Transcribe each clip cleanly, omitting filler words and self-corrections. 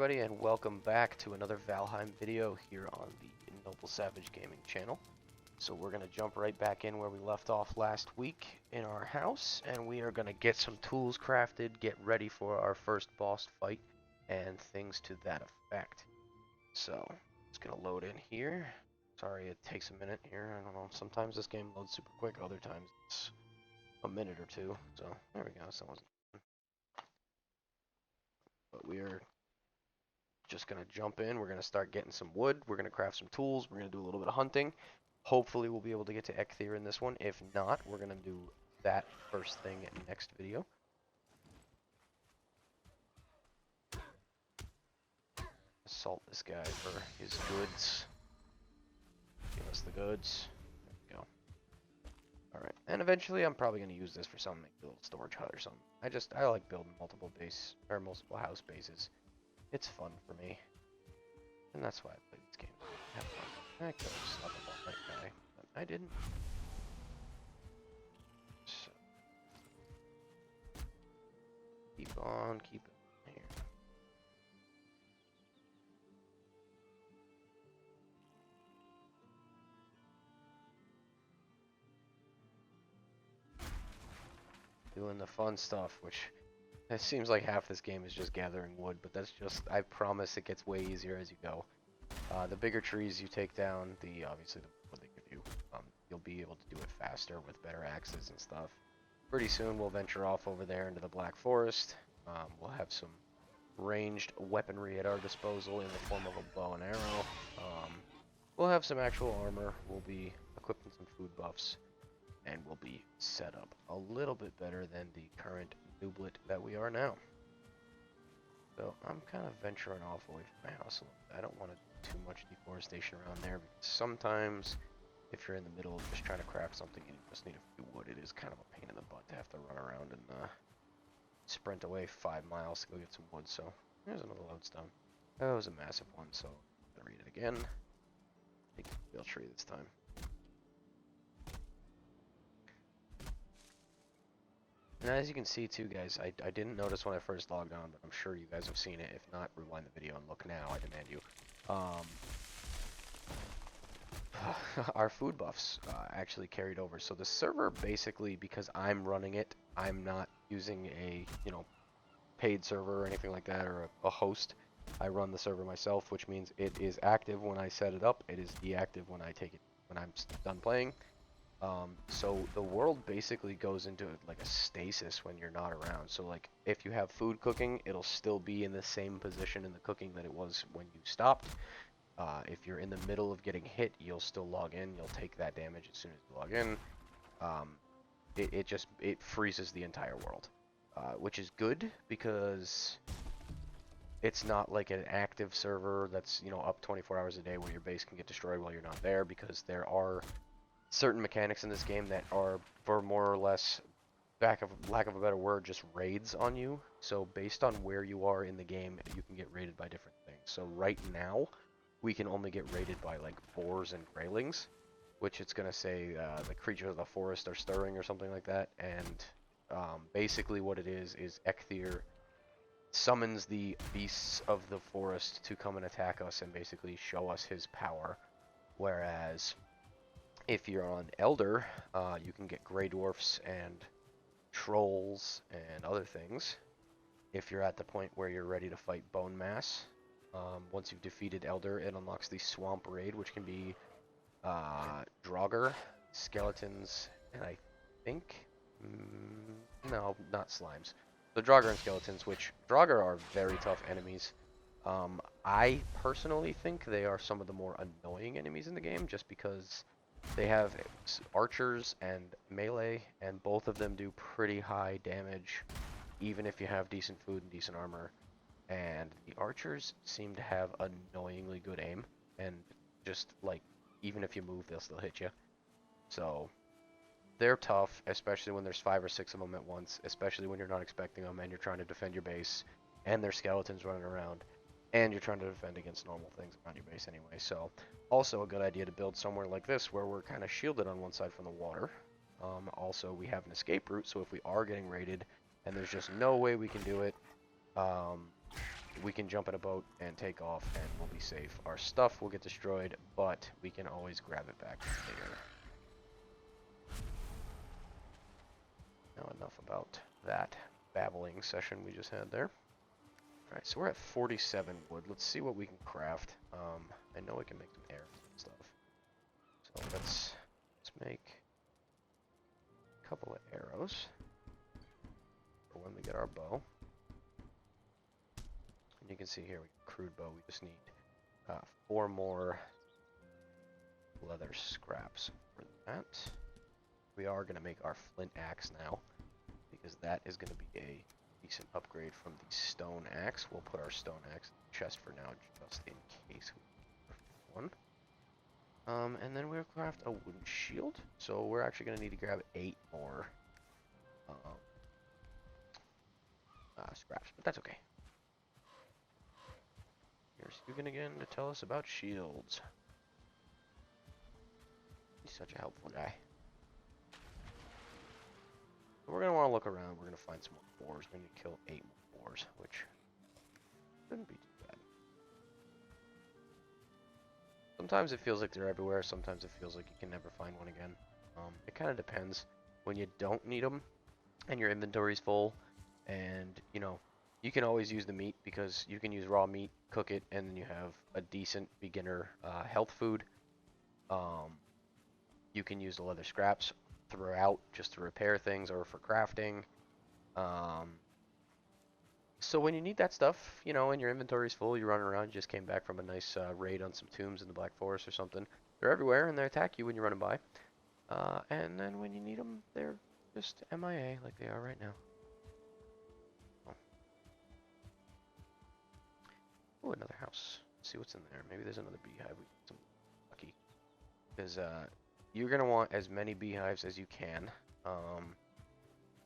everybody, and welcome back to another Valheim video here on the Noble Savage Gaming channel. So we're going to jump right back in where we left off last week in our house, and we are going to get some tools crafted, get ready for our first boss fight, and things to that effect. So, it's going to load in here. Sorry it takes a minute here, I don't know, sometimes this game loads super quick, other times it's a minute or two. So, there we go, so that wasn't fun. But we are just gonna jump in. We're gonna start getting some wood. We're gonna craft some tools. We're gonna do a little bit of hunting. Hopefully we'll be able to get to Eikthr in this one. If not, we're gonna do that first thing in next video. Assault this guy for his goods. Give us the goods. There we go. Alright, and eventually I'm probably gonna use this for something, like a little storage hut or something. I like building multiple house bases. It's fun for me. And that's why I play this game. Have fun. I could have slept up on that guy, but I didn't. So, keep on keeping here. Doing the fun stuff, which it seems like half this game is just gathering wood, but that's just, I promise it gets way easier as you go. The bigger trees you take down, obviously the wood they give you, you'll be able to do it faster with better axes and stuff. Pretty soon we'll venture off over there into the Black Forest. We'll have some ranged weaponry at our disposal in the form of a bow and arrow. We'll have some actual armor. We'll be equipping some food buffs, and we'll be set up a little bit better than the current nooblet that we are now. So I'm kind of venturing off away from my house a little bit. I don't want to do too much deforestation around there, because sometimes if you're in the middle of just trying to craft something and you just need a few wood, it is kind of a pain in the butt to have to run around and sprint away 5 miles to go get some wood. So there's another lodestone. That was a massive one, so I'm gonna read it again. Take the real tree this time. And as you can see too, guys, I didn't notice when I first logged on, but I'm sure you guys have seen it. If not, rewind the video and look now, I demand you. Our food buffs actually carried over. So the server, basically, because I'm running it, I'm not using a, paid server or anything like that, or a host. I run the server myself, which means it is active when I set it up. It is deactive when I take it, when I'm done playing. So the world basically goes into like a stasis when you're not around. So like if you have food cooking, it'll still be in the same position in the cooking that it was when you stopped. If you're in the middle of getting hit, you'll still log in. You'll take that damage as soon as you log in. It freezes the entire world, which is good because it's not like an active server that's up 24 hours a day where your base can get destroyed while you're not there, because there are certain mechanics in this game that are, for more or less, lack of a better word, just raids on you. So based on where you are in the game, you can get raided by different things. So right now, we can only get raided by like boars and greylings, which it's gonna say the creatures of the forest are stirring or something like that. And basically what it is Eikthr summons the beasts of the forest to come and attack us and basically show us his power. Whereas if you're on Elder, you can get Grey Dwarfs and Trolls and other things. If you're at the point where you're ready to fight Bone Mass, once you've defeated Elder, it unlocks the Swamp Raid, which can be Draugr, Skeletons, and I think... no, not Slimes. The Draugr and Skeletons, which Draugr are very tough enemies. I personally think they are some of the more annoying enemies in the game, just because they have archers and melee, and both of them do pretty high damage, even if you have decent food and decent armor. And the archers seem to have annoyingly good aim, and just, like, even if you move, they'll still hit you. So, they're tough, especially when there's 5 or 6 of them at once, especially when you're not expecting them, and you're trying to defend your base, and there's skeletons running around, and you're trying to defend against normal things around your base anyway. So also a good idea to build somewhere like this where we're kind of shielded on one side from the water. Also, we have an escape route, so if we are getting raided and there's just no way we can do it, we can jump in a boat and take off and we'll be safe. Our stuff will get destroyed, but we can always grab it back later. Now enough about that babbling session we just had there. Alright, so we're at 47 wood. Let's see what we can craft. I know we can make some arrows and stuff. So let's make a couple of arrows for when we get our bow. And you can see here, we got a crude bow. We just need 4 more leather scraps for that. We are going to make our flint axe now, because that is going to be a decent upgrade from the stone axe. We'll put our stone axe in the chest for now, just in case we need one. And then we'll craft a wooden shield. So we're actually going to need to grab 8 more scraps, but that's okay. Here's Hugin again to tell us about shields. He's such a helpful guy. We're going to want to look around. We're going to find some more boars. We're going to kill 8 more boars, which shouldn't be too bad. Sometimes it feels like they're everywhere. Sometimes it feels like you can never find one again. It kind of depends. When you don't need them and your inventory's full, and, you know, you can always use the meat because you can use raw meat, cook it, and then you have a decent beginner health food. You can use the leather scraps throughout just to repair things or for crafting. So when you need that stuff, you know, and your inventory's full, you're running around, you just came back from a nice raid on some tombs in the Black Forest or something. They're everywhere and they attack you when you're running by. And then when you need them, they're just MIA like they are right now. Oh, another house. Let's see what's in there. Maybe there's another beehive. We get some lucky. Because you're going to want as many beehives as you can.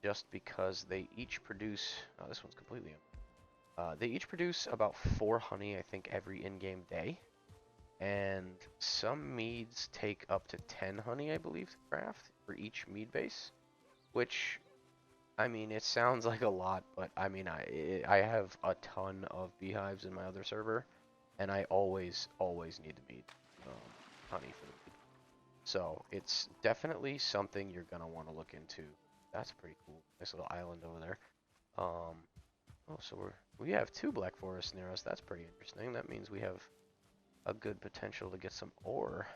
Just because they each produce... Oh, this one's completely empty. They each produce about 4 honey, I think, every in-game day. And some meads take up to 10 honey, I believe, to craft for each mead base. Which, I mean, it sounds like a lot, but I mean, I have a ton of beehives in my other server. And I always need the mead honey for the mead. So it's definitely something you're going to want to look into. That's pretty cool. Nice little island over there. Oh, so we have 2 Black Forests near us. That's pretty interesting. That means we have a good potential to get some ore.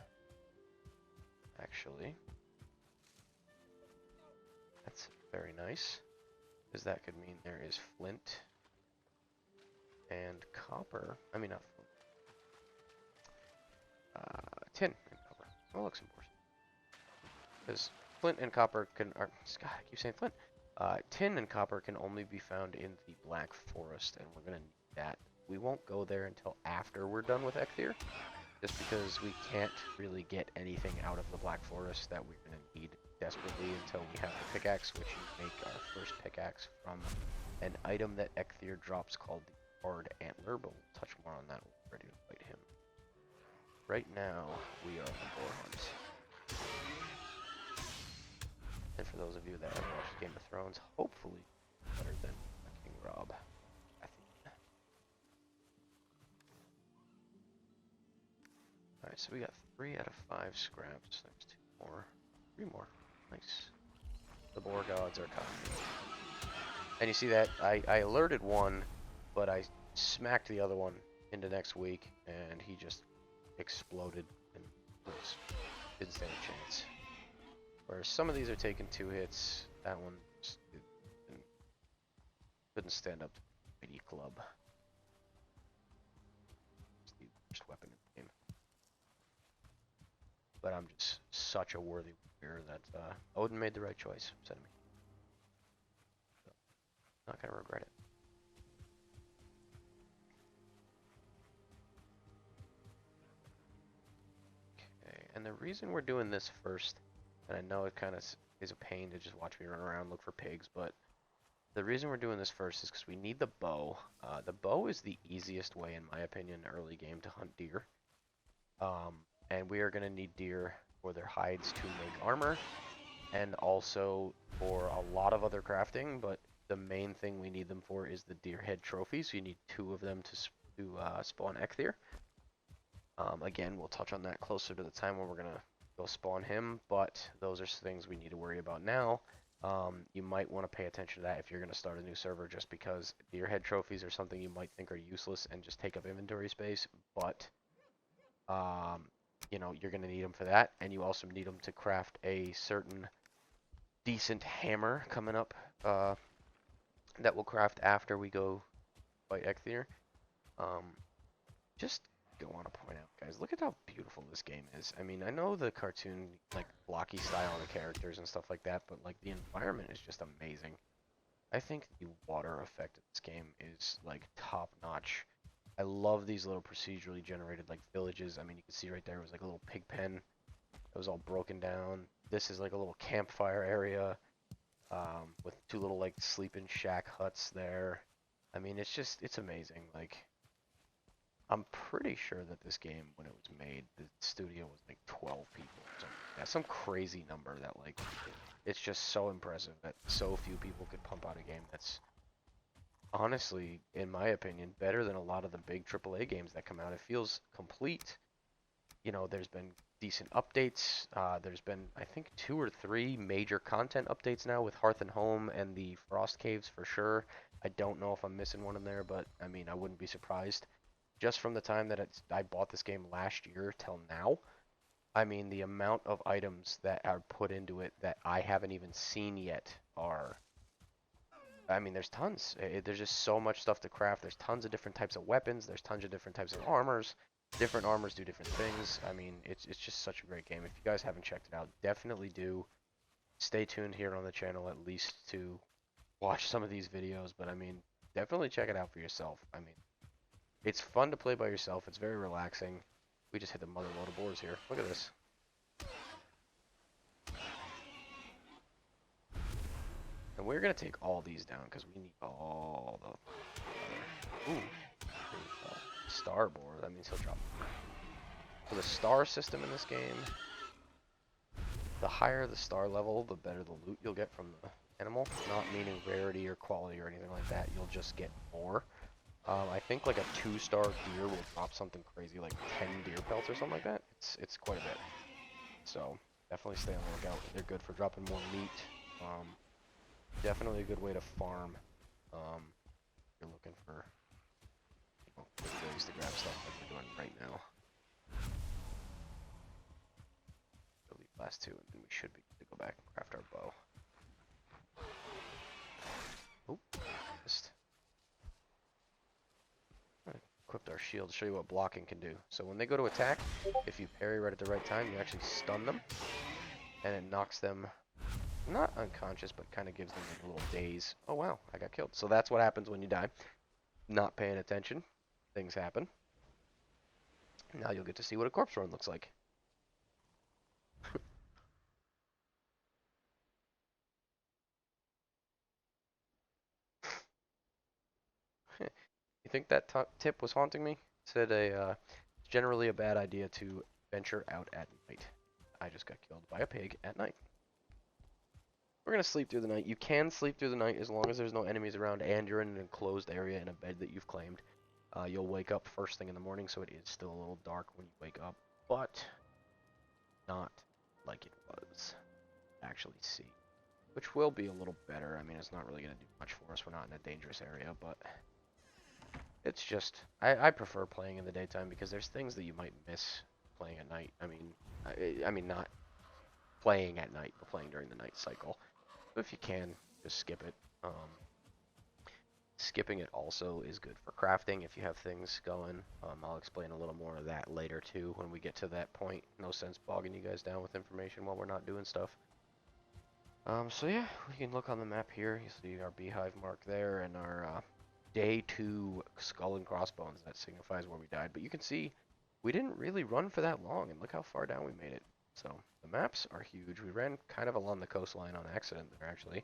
Actually. That's very nice. Because that could mean there is flint and copper. I mean, not flint. Tin and copper. Oh, look, some ores. Because flint and copper can... God, I keep saying flint. Tin and copper can only be found in the Black Forest, and we're going to need that. We won't go there until after we're done with Eikthr, just because we can't really get anything out of the Black Forest that we're going to need desperately until we have the pickaxe, which you make our first pickaxe from an item that Eikthr drops called the Hard Antler, but we'll touch more on that when we're ready to fight him. Right now, we are on boar hunt. And for those of you that have watched Game of Thrones, hopefully better than King Rob. Alright, so we got 3 out of 5 scraps. There's 2 more. 3 more. Nice. The boar gods are coming. And you see that I alerted one, but I smacked the other one into next week, and he just exploded and didn't stand a chance. Whereas some of these are taking 2 hits. That one just couldn't stand up to the mighty club. It's the worst weapon in the game. But I'm just such a worthy warrior that Odin made the right choice, sending me. So, not gonna regret it. Okay, and the reason we're doing this first, and I know it kind of is a pain to just watch me run around and look for pigs, but the reason we're doing this first is because we need the bow. The bow is the easiest way, in my opinion, early game to hunt deer. And we are going to need deer for their hides to make armor, and also for a lot of other crafting, but the main thing we need them for is the deer head trophies. So you need 2 of them to spawn Eikthr. Again, we'll touch on that closer to the time when we're gonna go spawn him, but those are things we need to worry about now. You might want to pay attention to that if you're going to start a new server, just because deer head trophies are something you might think are useless and just take up inventory space, but you know, you're going to need them for that, and you also need them to craft a certain decent hammer coming up that we'll craft after we go fight Eikthr. Just go on to point out, guys, look at how beautiful this game is. I mean, I know the cartoon, like, blocky style of the characters and stuff like that, but, like, the environment is just amazing. I think the water effect of this game is, like, top-notch. I love these little procedurally generated, like, villages. I mean, you can see right there, it was, like, a little pig pen that was all broken down. This is, like, a little campfire area with 2 little, like, sleeping shack huts there. I mean, it's just, it's amazing. Like, I'm pretty sure that this game, when it was made, the studio was like 12 people or something. That's some crazy number that, like, it's just so impressive that so few people could pump out a game that's honestly, in my opinion, better than a lot of the big AAA games that come out. It feels complete. You know, there's been decent updates. There's been, I think, 2 or 3 major content updates now with Hearth and Home and the Frost Caves for sure. I don't know if I'm missing one in there, but I mean, I wouldn't be surprised. Just from the time that I bought this game last year till now, I mean, the amount of items that are put into it that I haven't even seen yet are, I mean, there's tons. There's just so much stuff to craft. There's tons of different types of weapons. There's tons of different types of armors. Different armors do different things. I mean, it's just such a great game. If you guys haven't checked it out, definitely do. Stay tuned here on the channel at least to watch some of these videos, but I mean, definitely check it out for yourself. I mean, it's fun to play by yourself. It's very relaxing. We just hit the mother load of boars here. Look at this. And we're going to take all these down because we need all the... Ooh. Star boar. That means he'll drop. For the star system in this game, the higher the star level, the better the loot you'll get from the animal. Not meaning rarity or quality or anything like that. You'll just get more. I think like a 2-star deer will drop something crazy, like 10 deer pelts or something like that. It's quite a bit. So definitely stay on the lookout. They're good for dropping more meat. Definitely a good way to farm. If you're looking for, you know, quick ways to grab stuff like we're doing right now. Delete last 2, and then we should be good to go back and craft our bow. Oh, missed. Equipped our shield to show you what blocking can do. So when they go to attack, if you parry right at the right time, you actually stun them, and it knocks them not unconscious, but kind of gives them like a little daze. Oh wow, I got killed. So that's what happens when you die. Not paying attention, things happen. Now you'll get to see what a corpse run looks like. You think that tip was haunting me? It said it's generally a bad idea to venture out at night. I just got killed by a pig at night. We're going to sleep through the night. You can sleep through the night as long as there's no enemies around and you're in an enclosed area in a bed that you've claimed. You'll wake up first thing in the morning, so it is still a little dark when you wake up, but not like it was. Actually see. Which will be a little better. I mean, it's not really going to do much for us. We're not in a dangerous area, but it's just, I prefer playing in the daytime because there's things that you might miss playing at night. I mean not playing at night, but playing during the night cycle. But if you can, just skip it. Skipping it also is good for crafting if you have things going. I'll explain a little more of that later too when we get to that point. No sense bogging you guys down with information while we're not doing stuff. So yeah, we can look on the map here. You see our beehive mark there and our day 2 skull and crossbones. That signifies where we died. But you can see we didn't really run for that long, and look how far down we made it. So the maps are huge. We ran kind of along the coastline on accident there, actually.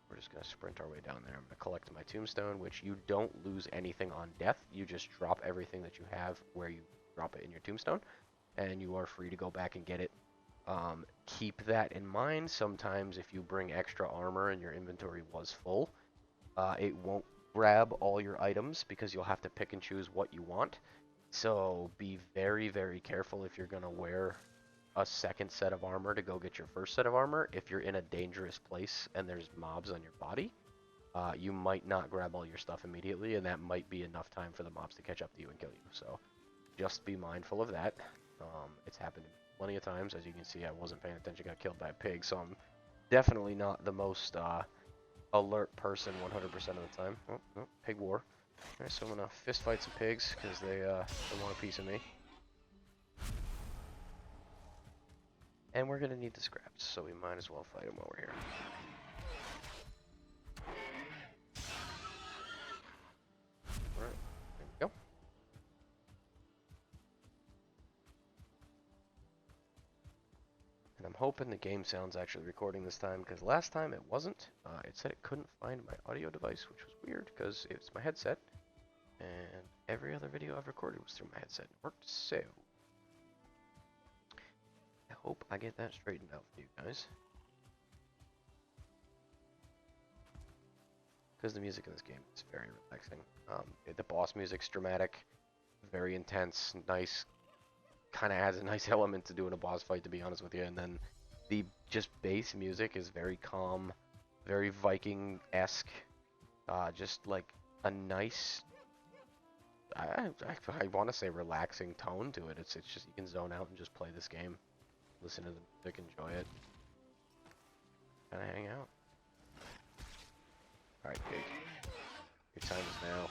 We're just going to sprint our way down there. I'm going to collect my tombstone, which you don't lose anything on death. You just drop everything that you have where you drop it in your tombstone, and you are free to go back and get it Keep that in mind. Sometimes if you bring extra armor and your inventory was full, it won't grab all your items because you'll have to pick and choose what you want. So be very, very careful if you're going to wear a second set of armor to go get your first set of armor. If you're in a dangerous place and there's mobs on your body, you might not grab all your stuff immediately, and that might be enough time for the mobs to catch up to you and kill you. So just be mindful of that. It's happened plenty of times. As you can see, I wasn't paying attention, got killed by a pig, so I'm definitely not the most alert person 100% of the time. Oh, no, pig war. Alright, so I'm gonna fist fight some pigs because they want a piece of me. And we're gonna need the scraps, so we might as well fight them while we're here. Alright, there we go. And I'm hoping the game sound's actually recording this time, because last time it wasn't. It said it couldn't find my audio device, which was weird, because it's my headset. And every other video I've recorded was through my headset. It worked, so I hope I get that straightened out for you guys. Because the music in this game is very relaxing. The boss music's dramatic, very intense, nice, kind of adds a nice element to doing a boss fight, to be honest with you. And then the just bass music is very calm, very Viking-esque, just like a nice, I want to say relaxing tone to it. It's just, you can zone out and just play this game, listen to the music, enjoy it, kind of hang out. Alright, pig. Your time is now.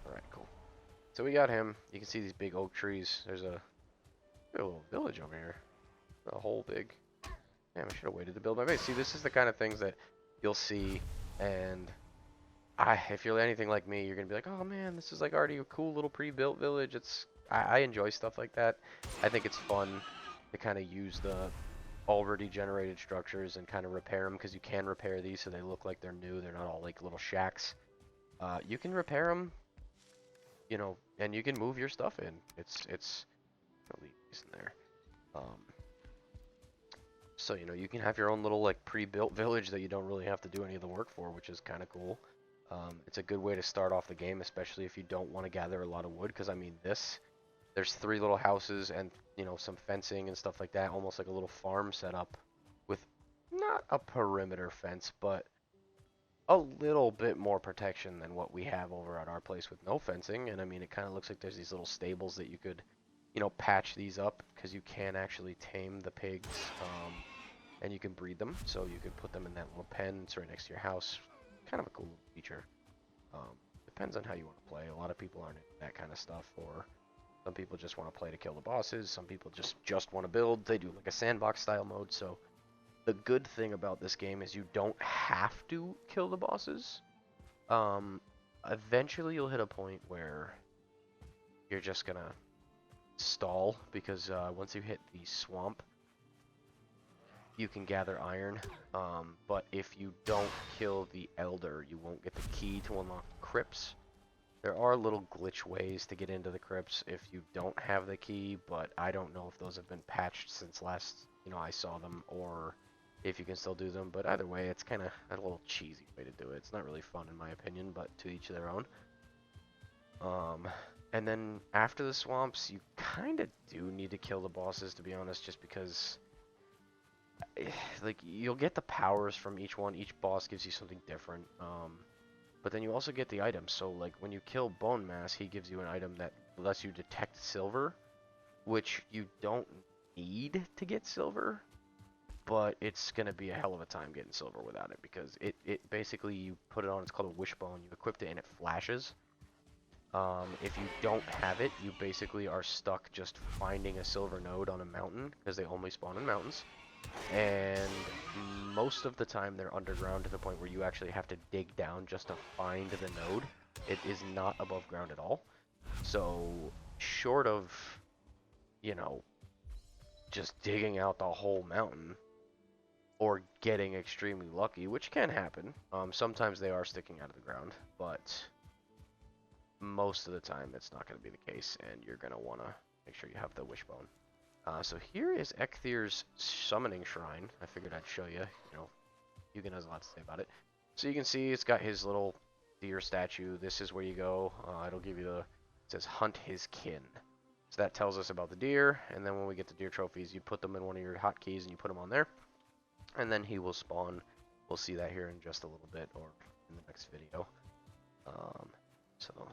Alright, cool. So we got him. You can see these big oak trees. There's a little village over here. A whole big... Damn, I should have waited to build my base. See, this is the kind of things that you'll see, and if you're anything like me, you're going to be like, oh man, this is like already a cool little pre-built village. I enjoy stuff like that. I think it's fun to kind of use the already generated structures and kind of repair them, because you can repair these so they look like they're new. They're not all like little shacks. You can repair them, you know, and you can move your stuff in. I'll leave these in there. So, you know, you can have your own little like pre-built village that you don't really have to do any of the work for, which is kind of cool. It's a good way to start off the game, especially if you don't want to gather a lot of wood, because I mean there's 3 little houses and, you know, some fencing and stuff like that, almost like a little farm setup with not a perimeter fence, but a little bit more protection than what we have over at our place with no fencing. And I mean, it kind of looks like there's these little stables that you could, you know, patch these up, because you can actually tame the pigs, and you can breed them, so you could put them in that little pen. It's right next to your house. Kind of a cool feature. Depends on how you want to play. A lot of people aren't into that kind of stuff, or some people just want to play to kill the bosses. Some people just want to build. They do like a sandbox style mode. So the good thing about this game is you don't have to kill the bosses. Eventually you'll hit a point where you're just gonna stall, because once you hit the swamp, you can gather iron, but if you don't kill the elder, you won't get the key to unlock the crypts. There are little glitch ways to get into the crypts if you don't have the key, but I don't know if those have been patched since last, you know, I saw them, or if you can still do them. But either way, it's kind of a little cheesy way to do it. It's not really fun in my opinion, but to each their own. And then after the swamps, you kind of do need to kill the bosses, to be honest, just because like you'll get the powers from each one. Each boss gives you something different. But then you also get the items. So like when you kill Bone Mass, he gives you an item that lets you detect silver, which you don't need to get silver, but it's gonna be a hell of a time getting silver without it, because it basically, you put it on, it's called a wishbone, you equip it and it flashes. If you don't have it, you basically are stuck just finding a silver node on a mountain, because they only spawn in mountains. And most of the time they're underground, to the point where you actually have to dig down just to find the node. It is not above ground at all. So short of, you know, just digging out the whole mountain or getting extremely lucky, which can happen, sometimes they are sticking out of the ground, but most of the time it's not going to be the case, and you're going to want to make sure you have the wishbone. So here is Eikthr's summoning shrine. I figured I'd show you. You know, Hugin has a lot to say about it. So you can see it's got his little deer statue. This is where you go. It'll give you it says hunt his kin. So that tells us about the deer, and then when we get the deer trophies, you put them in one of your hotkeys and you put them on there, and then he will spawn. We'll see that here in just a little bit, or in the next video. So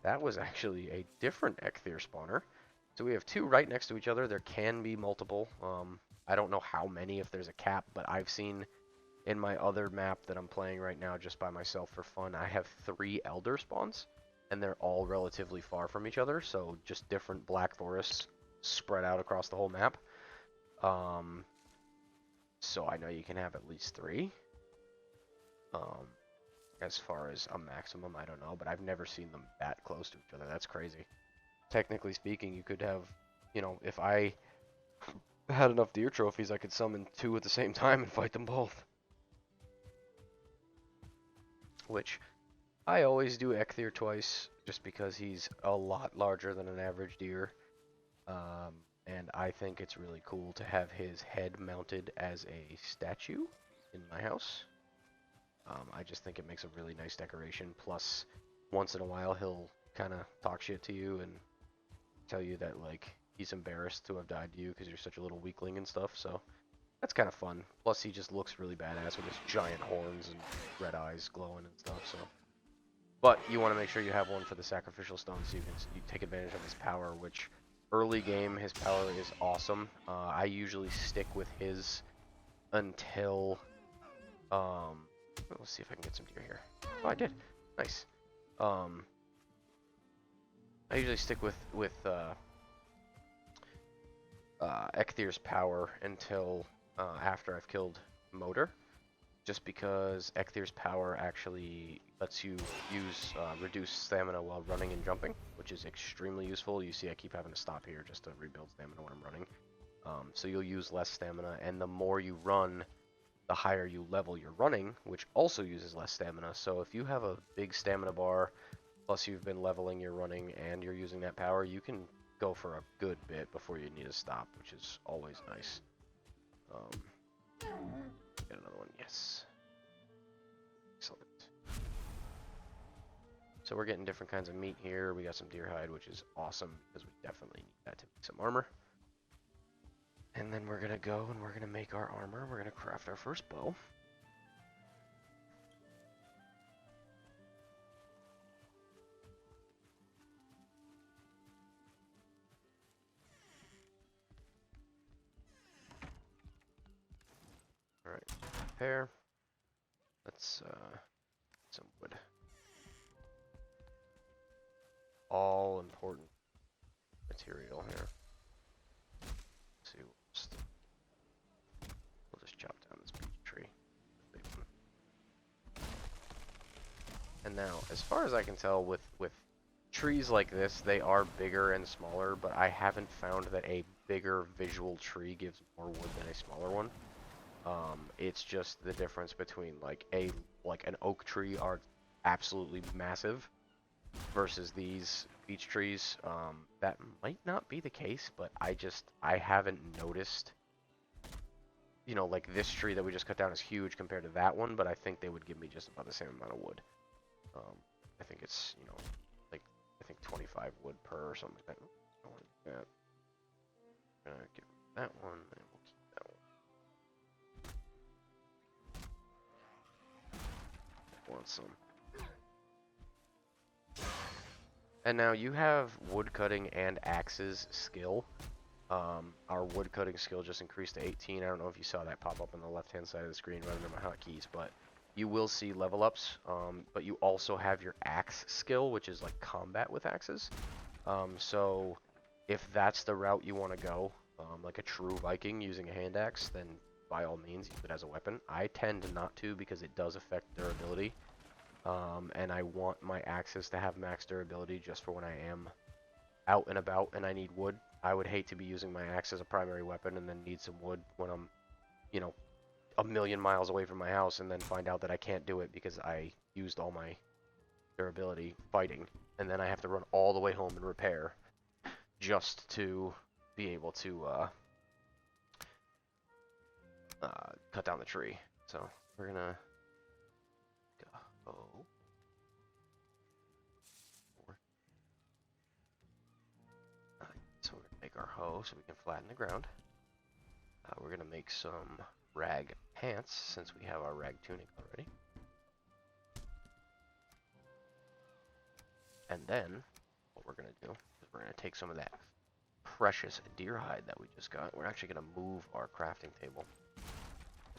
that was actually a different Eikthr spawner. So we have two right next to each other. There can be multiple. I don't know how many, if there's a cap, but I've seen in my other map that I'm playing right now just by myself for fun, I have 3 elder spawns, and they're all relatively far from each other, so just different black forests spread out across the whole map. So I know you can have at least 3. As far as a maximum, I don't know, but I've never seen them that close to each other. That's crazy. Technically speaking, you could have, you know, if I had enough deer trophies, I could summon 2 at the same time and fight them both. Which, I always do Eikthr twice, just because he's a lot larger than an average deer. And I think it's really cool to have his head mounted as a statue in my house. I just think it makes a really nice decoration. Plus, once in a while, he'll kind of talk shit to you and tell you that, like, he's embarrassed to have died to you because you're such a little weakling and stuff. So that's kind of fun. Plus, he just looks really badass with his giant horns and red eyes glowing and stuff. So, but you want to make sure you have one for the sacrificial stone so you take advantage of his power, which early game, his power is awesome. I usually stick with his until... let's see if I can get some deer here. Oh, I did. Nice. I usually stick with Eikthr's power until after I've killed Moder, just because Eikthr's power actually lets you use reduced stamina while running and jumping, which is extremely useful. You see I keep having to stop here just to rebuild stamina when I'm running. So you'll use less stamina, and the more you run, the higher you level your running, which also uses less stamina. So if you have a big stamina bar, plus you've been leveling your running and you're using that power, you can go for a good bit before you need to stop, which is always nice. Get another one, yes. Excellent. So we're getting different kinds of meat here. We got some deer hide, which is awesome, because we definitely need that to make some armor. And then we're gonna go and we're gonna make our armor. We're gonna craft our first bow. Alright, prepare. Let's some wood. All important material here. Let's see, we'll just chop down this beech tree. Big one. And now, as far as I can tell, with trees like this, they are bigger and smaller, but I haven't found that a bigger visual tree gives more wood than a smaller one. It's just the difference between like an oak tree are absolutely massive versus these beech trees. That might not be the case, but I haven't noticed. You know, like this tree that we just cut down is huge compared to that one, but I think they would give me just about the same amount of wood. I think it's, you know, like I think 25 wood per or something like that. I want that. I'm gonna get that one, and we'll keep that one. I want some. And now you have woodcutting and axes skill. Our woodcutting skill just increased to 18. I don't know if you saw that pop up on the left-hand side of the screen right under my hotkeys, but you will see level ups. But you also have your axe skill, which is like combat with axes. So if that's the route you want to go, like a true Viking using a hand axe, then by all means use it as a weapon. I tend not to because it does affect durability. And I want my axes to have max durability just for when I am out and about and I need wood. I would hate to be using my axe as a primary weapon and then need some wood when I'm, you know, a million miles away from my house and then find out that I can't do it because I used all my durability fighting. And then I have to run all the way home and repair just to be able to cut down the tree. So we're gonna go. So we're gonna make our hoe so we can flatten the ground. We're gonna make some rag pants since we have our rag tunic already. And then what we're gonna do is we're gonna take some of that precious deer hide that we just got. We're actually gonna move our crafting table.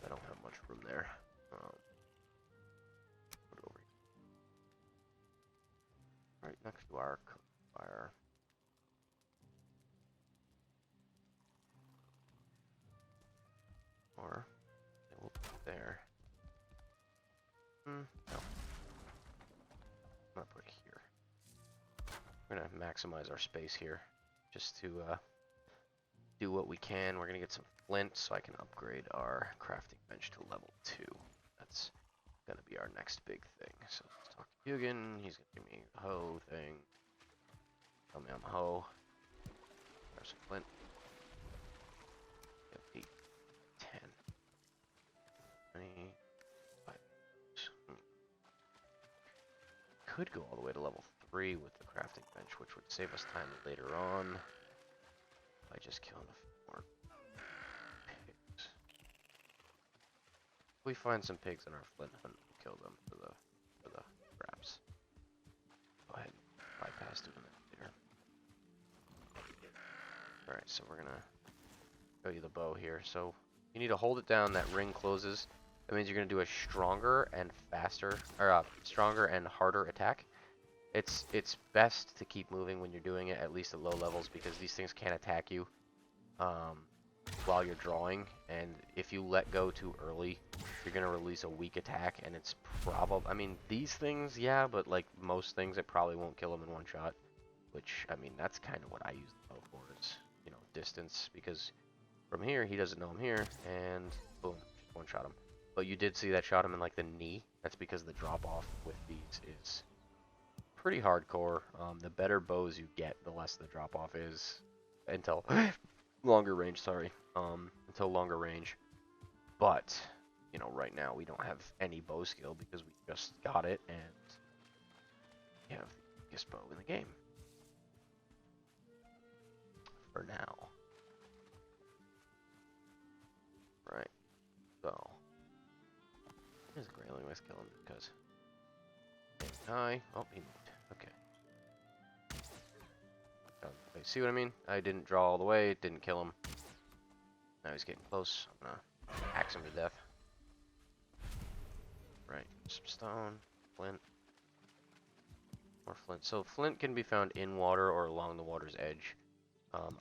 I don't have much room there. Put it over here. Right next to our cook fire. Or we'll put it there. No. I'm gonna put it here. We're gonna maximize our space here just to do what we can. We're gonna get some flint so I can upgrade our crafting bench to level 2. That's gonna be our next big thing. So let's talk to Hugin. He's gonna give me a hoe thing. Tell me I'm a hoe. There's some flint. 8, 10, 20, 5. Could go all the way to level 3 with the crafting bench, which would save us time later on by just killing a few more pigs. If we find some pigs in our flint hunt, we'll kill them for the scraps. Go ahead and bypass doing that later. Alright, so we're gonna show you the bow here. So you need to hold it down, that ring closes. That means you're gonna do a stronger and faster, or stronger and harder attack. It's best to keep moving when you're doing it, at least at low levels, because these things can't attack you while you're drawing, and if you let go too early, you're gonna release a weak attack, and it's probably, I mean, these things, yeah, but like most things, it probably won't kill them in one shot, which, I mean, that's kind of what I use the bow for, is, you know, distance, because from here, he doesn't know I'm here, and boom, just one shot him. But you did see that shot him in like the knee. That's because the drop off with these is pretty hardcore. The better bows you get, the less the drop off is until longer range. Sorry, until longer range. But you know, right now we don't have any bow skill because we just got it, and we have the biggest bow in the game for now. Right. So, there's a grayling. Let's kill him because. Hi. Oh, he moved. Okay. See what I mean? I didn't draw all the way. It didn't kill him. Now he's getting close. I'm gonna axe him to death. Right. Some stone. Flint. More flint. So flint can be found in water or along the water's edge.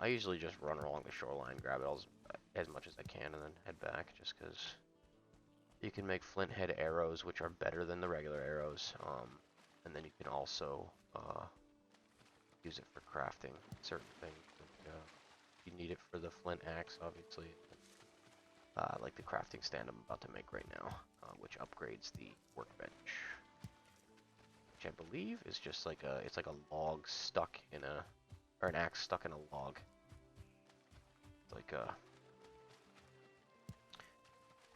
I usually just run along the shoreline, grab it as much as I can, and then head back, just because you can make flint head arrows, which are better than the regular arrows, and then you can also use it for crafting certain things. You need it for the flint axe, obviously, like the crafting stand I'm about to make right now, which upgrades the workbench, which I believe is just like it's like a log stuck in a, or an axe stuck in a log. It's like a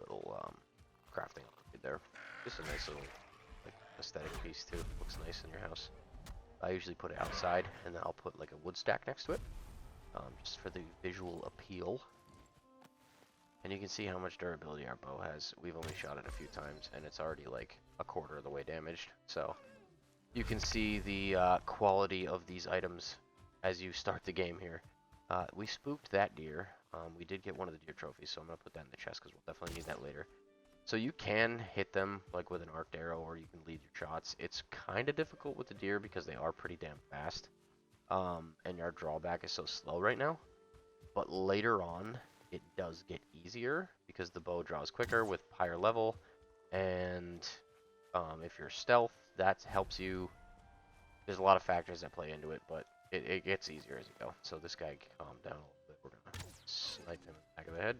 little crafting upgrade there. Just a nice little like aesthetic piece too. Looks nice in your house. I usually put it outside, and then I'll put like a wood stack next to it, just for the visual appeal. And you can see how much durability our bow has. We've only shot it a few times, and it's already like a quarter of the way damaged. So you can see the quality of these items as you start the game here. We spooked that deer. We did get one of the deer trophies, so I'm going to put that in the chest because we'll definitely need that later. So you can hit them like with an arced arrow, or you can lead your shots. It's kind of difficult with the deer because they are pretty damn fast. And our drawback is so slow right now. But later on, it does get easier because the bow draws quicker with higher level. And if you're stealth, that helps you. There's a lot of factors that play into it, but it gets easier as you go. So this guy calmed down a little bit. We're going to snipe him in the back of the head.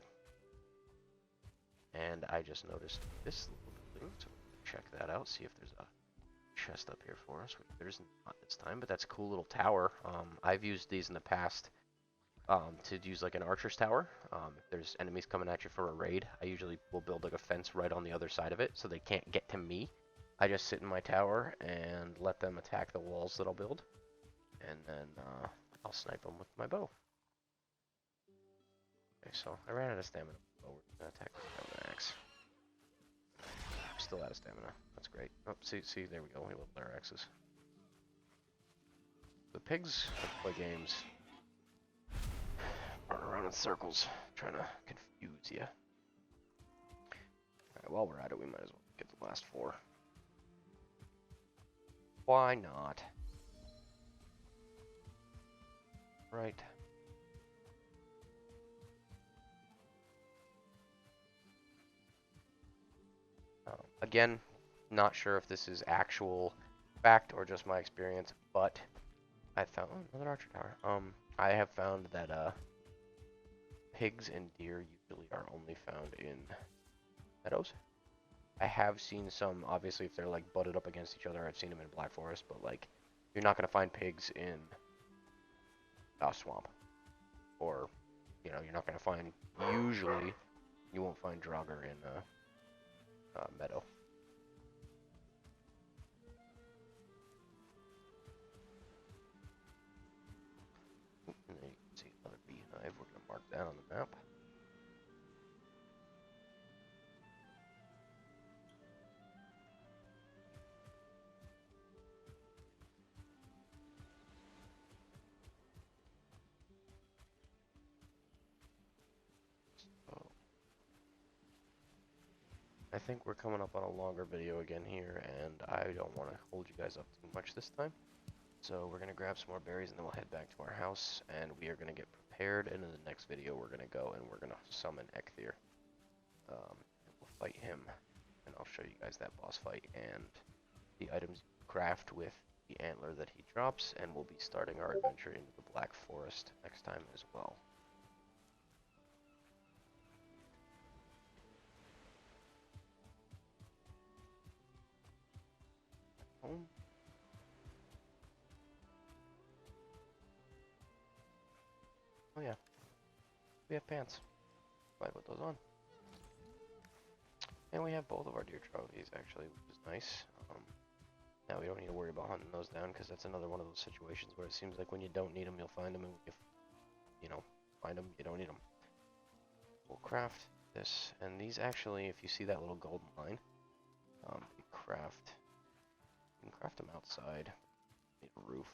And I just noticed this little building, so check that out, see if there's a chest up here for us. There's not this time, but that's a cool little tower. I've used these in the past to use like an archer's tower. If there's enemies coming at you for a raid, I usually will build like a fence right on the other side of it so they can't get to me. I just sit in my tower and let them attack the walls that I'll build, and then I'll snipe them with my bow. Okay, so I ran out of stamina. Oh, we're gonna attack with an axe. I'm still out of stamina. That's great. Oh, see, there we go. We leveled our axes. The pigs play games. Run around in circles, trying to confuse you. Alright, while we're at it, we might as well get the last 4. Why not? Right. Again, not sure if this is actual fact or just my experience, but I found another archer tower. I have found that pigs and deer usually are only found in meadows. I have seen some, obviously, if they're like butted up against each other, I've seen them in Black Forest, but like, you're not gonna find pigs in a swamp, or you're not gonna find. Usually, you won't find Draugr in a meadow. And then you can see another beehive. We're gonna mark that on the map. I think we're coming up on a longer video again here, and I don't want to hold you guys up too much this time. So we're going to grab some more berries, and then we'll head back to our house, and we are going to get prepared, and in the next video we're going to go and we're going to summon Eikthr. We'll fight him, and I'll show you guys that boss fight, and the items you craft with the antler that he drops, and we'll be starting our adventure into the Black Forest next time as well. Home. Oh yeah, we have pants. I put those on. And we have both of our deer trophies, actually, which is nice. Now we don't need to worry about hunting those down, because that's another one of those situations where it seems like when you don't need them, you'll find them, and if find them, you don't need them. We'll craft this, and these actually, if you see that little golden line, you can craft them outside. Need a roof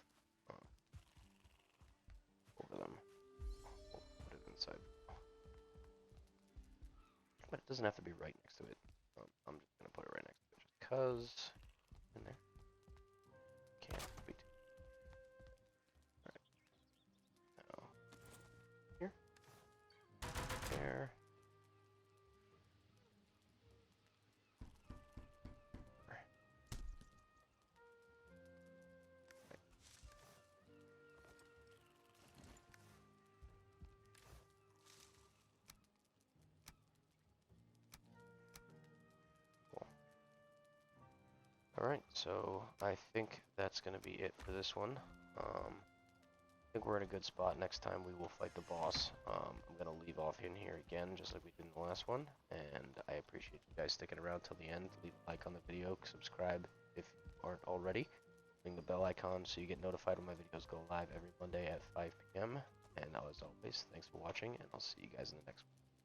over them. We'll put it inside. But it doesn't have to be right next to it. I'm just going to put it right next to it just because. In there. Can't wait. Alright. Now, here. There. Alright, so I think that's going to be it for this one. I think we're in a good spot. Next time we will fight the boss. I'm going to leave off in here again, just like we did in the last one. And I appreciate you guys sticking around till the end. Leave a like on the video, subscribe if you aren't already. Ring the bell icon so you get notified when my videos go live every Monday at 5 p.m. And as always, thanks for watching, and I'll see you guys in the next one.